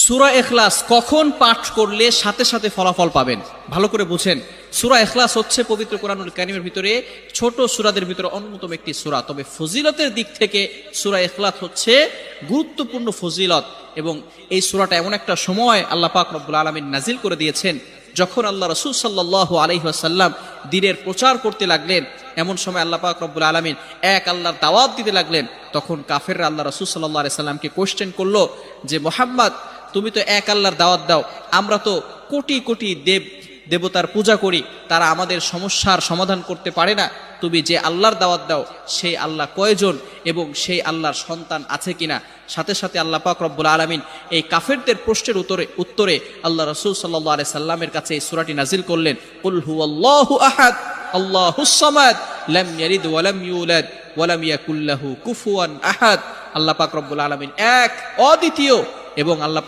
সূরা ইখলাস কখন পাঠ করলে সাথে সাথে ফলাফল পাবেন? ভালো করে বুঝেন, সূরা ইখলাস হচ্ছে পবিত্র কোরআনুল কারীমের ভিতরে ছোট সূরাদের ভিতরে অন্যতম একটি সূরা। তবে ফজিলতের দিক থেকে সূরা ইখলাস হচ্ছে গুরুত্বপূর্ণ ফজিলত, এবং এই সূরাটা এমন একটা সময় আল্লাহ পাক রব্বুল আলামিন নাজিল করে দিয়েছেন যখন আল্লাহ রাসূল সাল্লাল্লাহু আলাইহি ওয়াসাল্লাম দ্বীনের প্রচার করতে লাগলেন। এমন সময় আল্লাহ পাক রব্বুল আলামিন এক আল্লাহর দাওয়াত দিতে লাগলেন। তখন কাফেররা আল্লাহ রাসূল সাল্লাল্লাহু আলাইহি সাল্লামকে কোশ্চেন করলো যে, মুহাম্মদ, তুমি তো এক আল্লাহর দাওয়াত দাও, আমরা তো কোটি কোটি দেবতার পূজা করি, তারা আমাদের সমস্যার সমাধান করতে পারে না। তুমি যে আল্লাহর দাওয়াত দাও সেই আল্লাহ কয়জন এবং সেই আল্লাহর সন্তান আছে কিনা? সাথে সাথে আল্লাহ পাক রব্বুল আলামিন এই কাফেরদের প্রশ্নের উত্তরে আল্লাহ রাসূল সাল্লাল্লাহু আলাইহি সাল্লামের কাছে এই সূরাটি নাজিল করলেন, কুল হুয়াল্লাহু আহাদ আল্লাহুস সামাদ লাম ইয়ালিদ ওয়া লাম ইউলাদ ওয়া লাম ইয়াকুল লাহু কুফুয়ান আহাদ। আল্লাহ পাক রব্বুল আলামিন এক, অদ্বিতীয়, এবং আল্লাহ